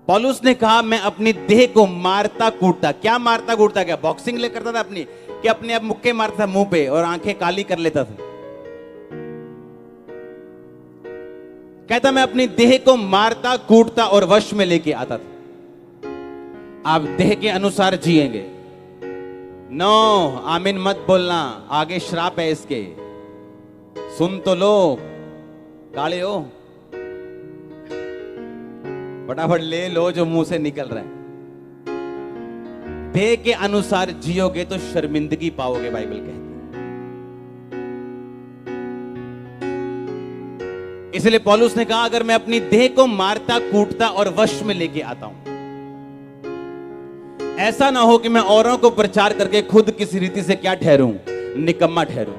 पौलुस ने कहा मैं अपनी देह को मारता कूटता। क्या मारता कूटता? क्या बॉक्सिंग ले करता था अपनी, कि अपने आप मुक्के मारता था मुंह पे और आंखें काली कर लेता था? कहता मैं अपनी देह को मारता कूटता और वश में लेके आता था। आप देह के अनुसार जिएंगे। नो, आमीन मत बोलना, आगे श्राप है इसके। सुन तो लो, काले हो, फटाफट ले लो जो मुंह से निकल रहा है। देह के अनुसार जियोगे तो शर्मिंदगी पाओगे, बाइबल कहती है। इसलिए पौलुस ने कहा अगर मैं अपनी देह को मारता कूटता और वश में लेके आता हूं, ऐसा ना हो कि मैं औरों को प्रचार करके खुद किसी रीति से क्या ठहरूं? निकम्मा ठहरूं।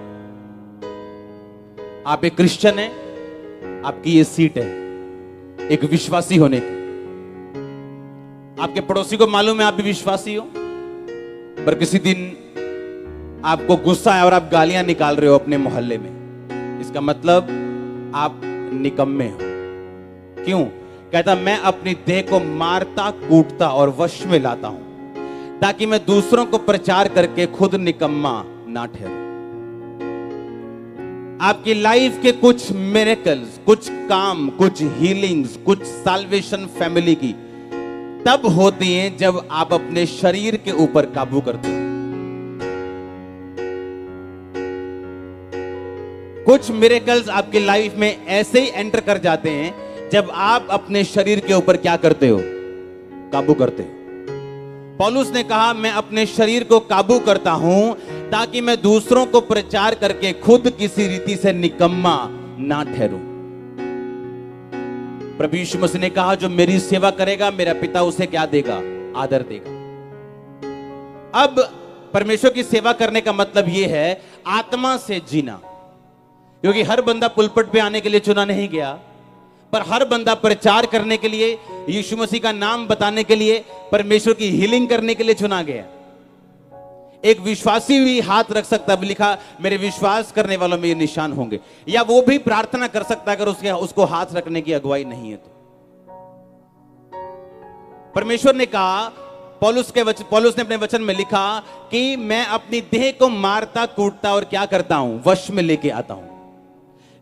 आप एक क्रिश्चियन हैं, आपकी ये सीट है एक विश्वासी होने की। आपके पड़ोसी को मालूम है आप भी विश्वासी हो, पर किसी दिन आपको गुस्सा है और आप गालियां निकाल रहे हो अपने मोहल्ले में। इसका मतलब आप निकम्मे हो। क्यों? कहता मैं अपनी देह को मारता कूटता और वश में लाता हूं ताकि मैं दूसरों को प्रचार करके खुद निकम्मा ना ठहरूं। आपकी लाइफ के कुछ मिरेकल्स, कुछ काम, कुछ हीलिंग्स, कुछ साल्वेशन फैमिली की तब होती हैं जब आप अपने शरीर के ऊपर काबू करते हो। कुछ मिरेकल्स आपकी लाइफ में ऐसे ही एंटर कर जाते हैं जब आप अपने शरीर के ऊपर क्या करते हो? काबू करते हो। पौलुस ने कहा मैं अपने शरीर को काबू करता हूं ताकि मैं दूसरों को प्रचार करके खुद किसी रीति से निकम्मा ना ठहरूं। प्रभु यीशु मसीह ने कहा जो मेरी सेवा करेगा मेरा पिता उसे क्या देगा? आदर देगा। अब परमेश्वर की सेवा करने का मतलब यह है आत्मा से जीना, क्योंकि हर बंदा पुलपट पे आने के लिए चुना नहीं गया, पर हर बंदा प्रचार करने के लिए, यीशु मसीह का नाम बताने के लिए, परमेश्वर की हीलिंग करने के लिए चुना गया। एक विश्वासी भी हाथ रख सकता है, लिखा मेरे विश्वास करने वालों में ये निशान होंगे, या वो भी प्रार्थना कर सकता है अगर उसको हाथ रखने की अगुवाई नहीं है तो। परमेश्वर ने कहा, पौलुस ने अपने वचन में लिखा कि मैं अपनी देह को मारता कूटता और क्या करता हूं? वश में लेके आता हूं।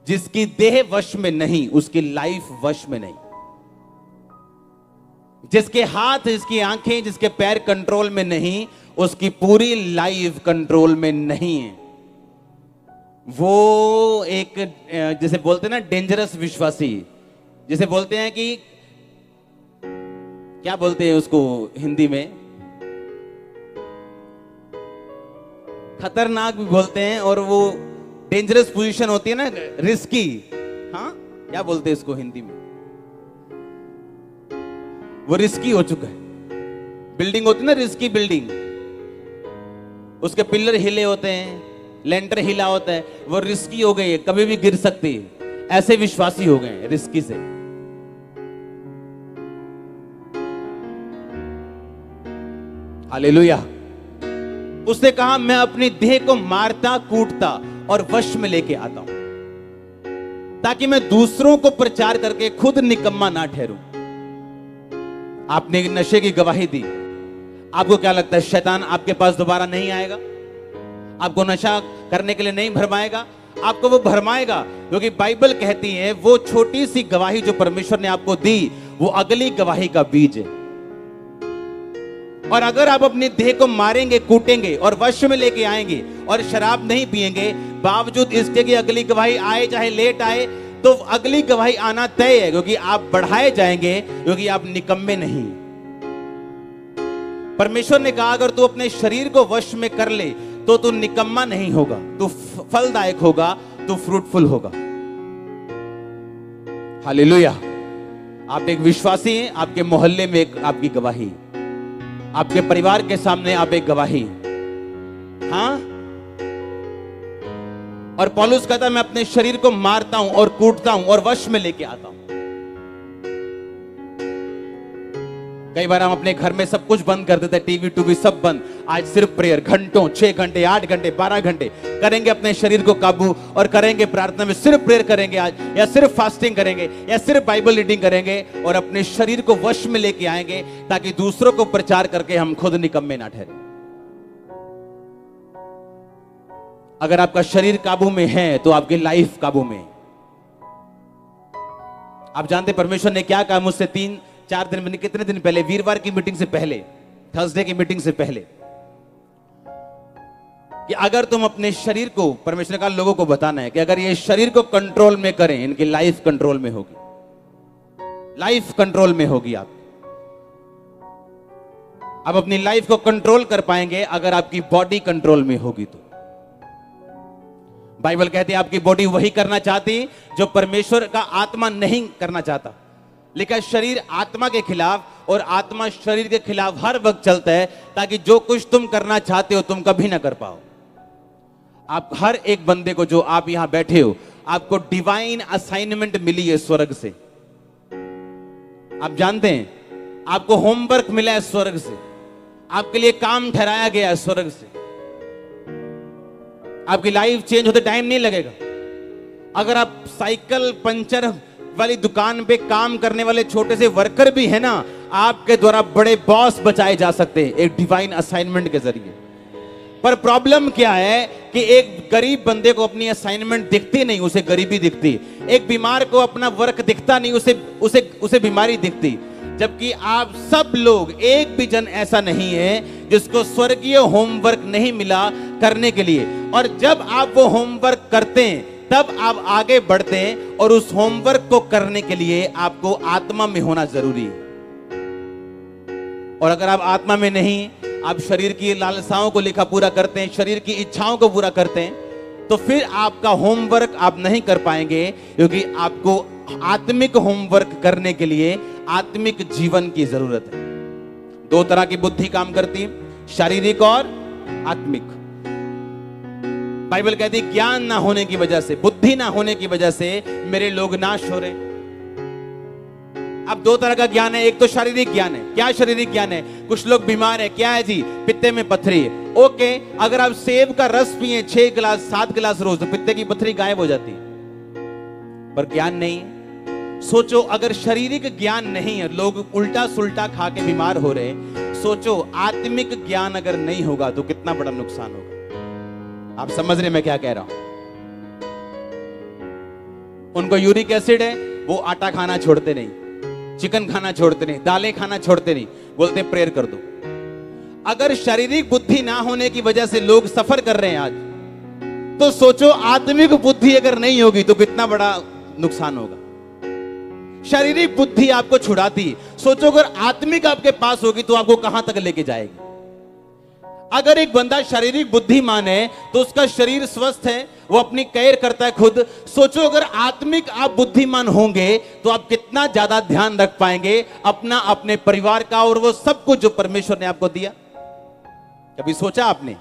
जिसकी देह वश में नहीं उसकी लाइफ वश में नहीं। जिसके हाथ, जिसकी आंखें, जिसके पैर कंट्रोल में नहीं उसकी पूरी लाइफ कंट्रोल में नहीं है। वो एक जैसे बोलते हैं ना डेंजरस विश्वासी, जिसे बोलते हैं कि क्या बोलते हैं उसको हिंदी में? खतरनाक भी बोलते हैं, और वो डेंजरस पोजीशन होती है ना, रिस्की। हाँ, क्या बोलते हैं इसको हिंदी में? वो रिस्की हो चुका है। बिल्डिंग होती है ना, रिस्की बिल्डिंग, उसके पिलर हिले होते हैं, लेंटर हिला होता है, वो रिस्की हो गई है, कभी भी गिर सकती है। ऐसे विश्वासी हो गए रिस्की से। हालेलुया। उसने कहा मैं अपनी देह को मारता कूटता और वश में लेके आता हूं ताकि मैं दूसरों को प्रचार करके खुद निकम्मा ना ठहरूं। आपने नशे की गवाही दी, आपको क्या लगता है शैतान आपके पास दोबारा नहीं आएगा? आपको नशा करने के लिए नहीं भरमाएगा? आपको वो भरमाएगा, क्योंकि बाइबल कहती है वो छोटी सी गवाही जो परमेश्वर ने आपको दी वो अगली गवाही का बीज है। और अगर आप अपनी देह को मारेंगे, कूटेंगे और वश में लेके आएंगे और शराब नहीं पिएंगे, बावजूद इसके कि अगली गवाही आए चाहे लेट आए, तो अगली गवाही आना तय है, क्योंकि आप बढ़ाए जाएंगे, क्योंकि आप निकम्मे नहीं। परमेश्वर ने कहा अगर तू अपने शरीर को वश में कर ले तो तू निकम्मा नहीं होगा, तू फलदायक होगा, तू फ्रूटफुल होगा। हालेलुया। आप एक विश्वासी हैं, आपके मोहल्ले में एक आपकी गवाही, आपके परिवार के सामने आप एक गवाही। हाँ, और पौलुस कहता मैं अपने शरीर को मारता हूं और कूटता हूं और वश में लेके आता हूं। कई बार हम अपने घर में सब कुछ बंद कर देते हैं, टीवी टूवी सब बंद। आज सिर्फ प्रेयर, घंटों, 6 घंटे, 8 घंटे, 12 घंटे करेंगे अपने शरीर को काबू, और करेंगे प्रार्थना में, सिर्फ प्रेयर करेंगे आज, या सिर्फ फास्टिंग करेंगे, या सिर्फ बाइबल रीडिंग करेंगे, और अपने शरीर को वश में लेके आएंगे ताकि दूसरों को प्रचार करके हम खुद निकम्मे ना ठहरे। अगर आपका शरीर काबू में है तो आपकी लाइफ काबू में है। आप जानते परमेश्वर ने क्या कहा मुझसे 3-4 दिन, कितने दिन पहले, वीरवार की मीटिंग से पहले, थर्सडे की मीटिंग से पहले, कि अगर तुम अपने शरीर को, परमेश्वर ने कहा लोगों को बताना है कि अगर ये शरीर को कंट्रोल में करें, इनकी लाइफ कंट्रोल में होगी, लाइफ कंट्रोल में होगी। आप अपनी लाइफ को कंट्रोल कर पाएंगे अगर आपकी बॉडी कंट्रोल में होगी तो। बाइबल कहती है आपकी बॉडी वही करना चाहती जो परमेश्वर का आत्मा नहीं करना चाहता। लेकिन शरीर आत्मा के खिलाफ और आत्मा शरीर के खिलाफ हर वक्त चलता है, ताकि जो कुछ तुम करना चाहते हो तुम कभी ना कर पाओ। आप हर एक बंदे को, जो आप यहां बैठे हो, आपको डिवाइन असाइनमेंट मिली है स्वर्ग से। आप जानते हैं आपको होमवर्क मिला है स्वर्ग से, आपके लिए काम ठहराया गया है स्वर्ग से। आपकी लाइफ चेंज होते टाइम नहीं लगेगा। अगर आप साइकिल पंचर वाली दुकान पे काम करने वाले छोटे से वर्कर भी है ना, आपके द्वारा बड़े बॉस बचाए जा सकते हैं एक डिवाइन असाइनमेंट के जरिए। पर प्रॉब्लम क्या है कि एक गरीब बंदे को अपनी असाइनमेंट दिखती नहीं, उसे गरीबी दिखती। एक बीमार को अपना वर्क दिखता नहीं, उसे बीमारी दिखती। जबकि आप सब लोग, एक भी जन ऐसा नहीं है जिसको स्वर्गीय होमवर्क नहीं मिला करने के लिए। और जब आप वो होमवर्क करते हैं तब आप आगे बढ़ते हैं, और उस होमवर्क को करने के लिए आपको आत्मा में होना जरूरी है। और अगर आप आत्मा में नहीं, आप शरीर की लालसाओं को लिखा पूरा करते हैं, शरीर की इच्छाओं को पूरा करते हैं, तो फिर आपका होमवर्क आप नहीं कर पाएंगे। क्योंकि आपको आत्मिक होमवर्क करने के लिए आत्मिक जीवन की जरूरत है। 2 तरह की बुद्धि काम करती है, शारीरिक और आत्मिक। बाइबल कहती है ज्ञान ना होने की वजह से, बुद्धि ना होने की वजह से मेरे लोग नाश हो रहे। अब 2 तरह का ज्ञान है। एक तो शारीरिक ज्ञान है। क्या शारीरिक ज्ञान है? कुछ लोग बीमार है, क्या है जी? पित्ते में पथरी है। ओके, अगर आप सेब का रस पिए 6 गिलास 7 गिलास रोज, तो पित्ते की पथरी गायब हो जाती है। पर ज्ञान नहीं है। सोचो, अगर शारीरिक ज्ञान नहीं है, लोग उल्टा सुल्टा खा के बीमार हो रहे, सोचो आत्मिक ज्ञान अगर नहीं होगा तो कितना बड़ा नुकसान होगा। आप समझ रहे मैं क्या कह रहा हूं? उनको यूरिक एसिड है, वो आटा खाना छोड़ते नहीं, चिकन खाना छोड़ते नहीं, दालें खाना छोड़ते नहीं, बोलते प्रेयर कर दो। अगर शारीरिक बुद्धि ना होने की वजह से लोग सफर कर रहे हैं आज, तो सोचो आत्मिक बुद्धि अगर नहीं होगी तो कितना बड़ा नुकसान होगा। शारीरिक बुद्धि आपको छुड़ाती, सोचो अगर आत्मिक आपके पास होगी तो आपको कहां तक लेके जाएगी। अगर एक बंदा शारीरिक बुद्धिमान है तो उसका शरीर स्वस्थ है, वो अपनी केयर करता है खुद। सोचो अगर आत्मिक आप बुद्धिमान होंगे तो आप कितना ज्यादा ध्यान रख पाएंगे अपना, अपने परिवार का, और वो सब कुछ जो परमेश्वर ने आपको दिया। कभी सोचा आपने?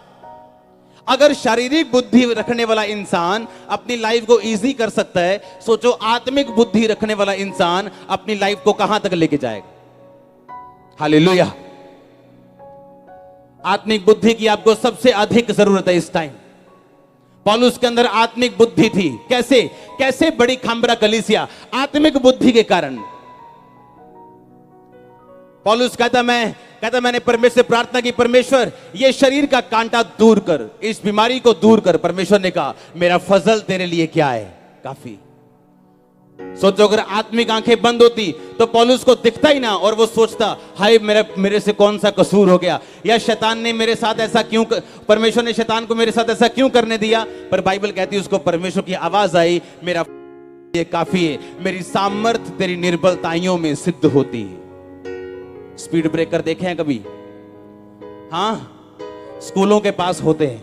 अगर शारीरिक बुद्धि रखने वाला इंसान अपनी लाइफ को इजी कर सकता है, सोचो आत्मिक बुद्धि रखने वाला इंसान अपनी लाइफ को कहां तक लेके जाएगा। हालेलुया। आत्मिक बुद्धि की आपको सबसे अधिक जरूरत है इस टाइम। पौलुस के अंदर आत्मिक बुद्धि थी। कैसे बड़ी खाम्बरा कलीसिया? आत्मिक बुद्धि के कारण। पौलुस कहता मैंने परमेश्वर से प्रार्थना की, परमेश्वर ये शरीर का कांटा दूर कर, इस बीमारी को दूर कर। परमेश्वर ने कहा मेरा फजल तेरे लिए क्या है, काफी। सोचो अगर आत्मिक आंखें बंद होती तो पौलुस को दिखता ही ना, और वो सोचता हाय मेरे से कौन सा कसूर हो गया, या शैतान ने मेरे साथ ऐसा क्यों, परमेश्वर ने शैतान को मेरे साथ ऐसा क्यों करने दिया। पर बाइबल कहती है उसको परमेश्वर की आवाज आई, मेरा ये काफी है, मेरी सामर्थ तेरी निर्बलताइयों में सिद्ध होती है। स्पीड ब्रेकर देखे हैं कभी? हाँ, स्कूलों के पास होते हैं,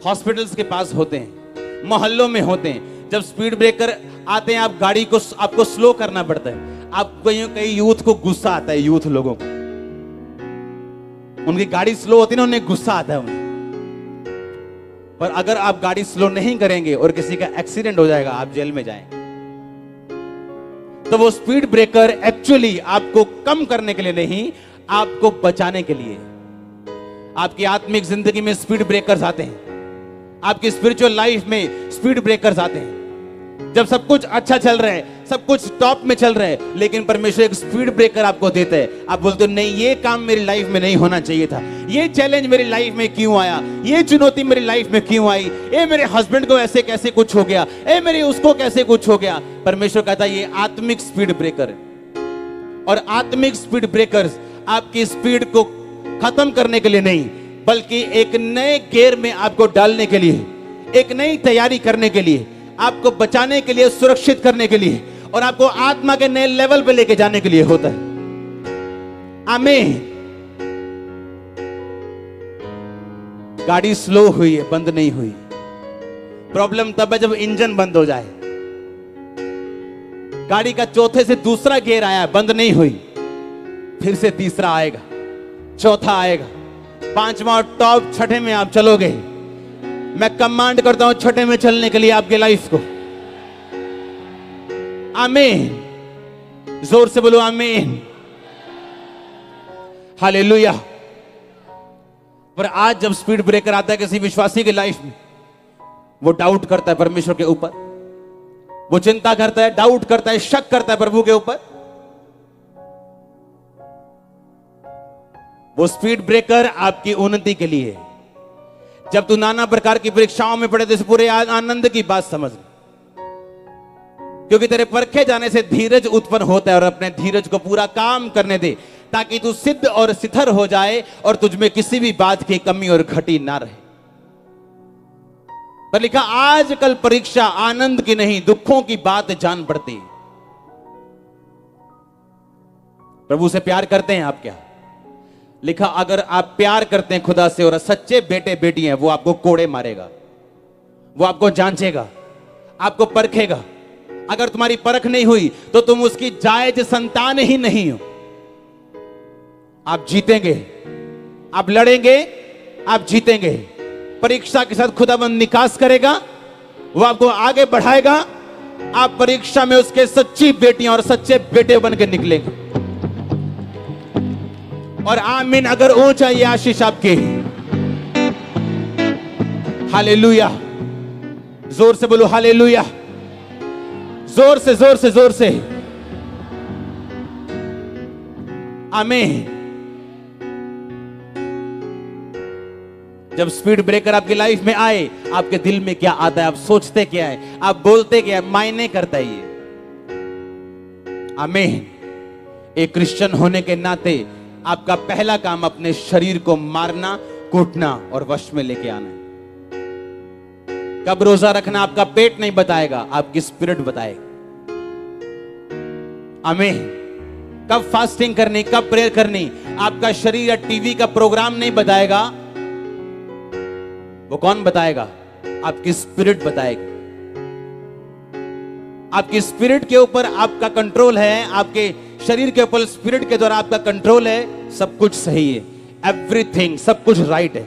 हॉस्पिटल्स के पास होते हैं, मोहल्लों में होते हैं। जब स्पीड ब्रेकर आते हैं, आप गाड़ी को आपको स्लो करना पड़ता है। आप कई यूथ को गुस्सा आता है, यूथ लोगों को, उनकी गाड़ी स्लो होती है ना, उन्हें गुस्सा आता है उन्हें। पर अगर आप गाड़ी स्लो नहीं करेंगे और किसी का एक्सीडेंट हो जाएगा, आप जेल में जाएंगे। तो वो स्पीड ब्रेकर एक्चुअली आपको कम करने के लिए नहीं, आपको बचाने के लिए। आपकी आत्मिक जिंदगी में स्पीड ब्रेकर्स आते हैं, आपकी स्पिरिचुअल लाइफ में स्पीड ब्रेकर्स आते हैं। जब सब कुछ अच्छा चल रहा है, सब कुछ टॉप में चल रहा है, लेकिन परमेश्वर एक स्पीड ब्रेकर आपको देता है। आप बोलते हो नहीं, ये काम मेरी लाइफ में नहीं होना चाहिए था, ये चैलेंज मेरी लाइफ में क्यों आया, ये चुनौती मेरी लाइफ में क्यों आई, ए मेरे हस्बैंड को ऐसे कैसे कुछ हो गया, ए मेरे उसको कैसे कुछ हो गया। परमेश्वर कहता है ये आत्मिक स्पीड ब्रेकर है। और आत्मिक स्पीड ब्रेकर्स आपकी स्पीड को खत्म करने के लिए नहीं, बल्कि एक नए गियर में आपको डालने के लिए, एक नई तैयारी करने के लिए, आपको बचाने के लिए, सुरक्षित करने के लिए, और आपको आत्मा के नए लेवल पे लेके जाने के लिए होता है। आमीन। गाड़ी स्लो हुई है, बंद नहीं हुई। प्रॉब्लम तब है जब इंजन बंद हो जाए। गाड़ी का चौथे से दूसरा गियर आया, बंद नहीं हुई, फिर से तीसरा आएगा, चौथा आएगा, पांचवा और टॉप छठे में आप चलोगे। मैं कमांड करता हूं छठे में चलने के लिए आपके लाइफ को। आमीन। जोर से बोलो आमीन। हालेलुया। पर आज जब स्पीड ब्रेकर आता है किसी विश्वासी की लाइफ में, वो डाउट करता है परमेश्वर के ऊपर, वो चिंता करता है, डाउट करता है, शक करता है प्रभु के ऊपर। वो स्पीड ब्रेकर आपकी उन्नति के लिए है। जब तू नाना प्रकार की परीक्षाओं में पड़े तो इस पूरे आनंद की बात समझ, क्योंकि तेरे परखे जाने से धीरज उत्पन्न होता है। और अपने धीरज को पूरा काम करने दे, ताकि तू सिद्ध और स्थिर हो जाए और तुझमें किसी भी बात की कमी और घटी ना रहे। पर लिखा आजकल परीक्षा आनंद की नहीं, दुखों की बात जान पड़ती। प्रभु से प्यार करते हैं आप क्या? लिखा अगर आप प्यार करते हैं खुदा से और सच्चे बेटे बेटी हैं, वो आपको कोड़े मारेगा, वो आपको जांचेगा, आपको परखेगा। अगर तुम्हारी परख नहीं हुई तो तुम उसकी जायज संतान ही नहीं हो। आप जीतेंगे, आप लड़ेंगे, आप जीतेंगे। परीक्षा के साथ खुदाबंद निकास करेगा, वो आपको आगे बढ़ाएगा। आप परीक्षा में उसके सच्ची बेटियां और सच्चे बेटे बन के निकलेंगे। और आमीन अगर ऊंचा ये आशीष आपके। हालेलुया। जोर से बोलो हालेलुया। जोर से जोर से जोर से आमीन। जब स्पीड ब्रेकर आपकी लाइफ में आए, आपके दिल में क्या आता है, आप सोचते क्या है, आप बोलते क्या है, मायने करता है ये। आमीन। एक क्रिश्चियन होने के नाते आपका पहला काम अपने शरीर को मारना, कूटना और वश में लेके आना है। कब रोजा रखना आपका पेट नहीं बताएगा, आपकी स्पिरिट बताएगी। आमीन। कब फास्टिंग करनी, कब प्रेयर करनी, आपका शरीर या टीवी का प्रोग्राम नहीं बताएगा। वो कौन बताएगा? आपकी स्पिरिट बताएगी। आपकी स्पिरिट के ऊपर आपका कंट्रोल है, आपके शरीर के ऊपर स्पिरिट के द्वारा आपका कंट्रोल है। सब कुछ सही है, एवरीथिंग, सब कुछ राइट है।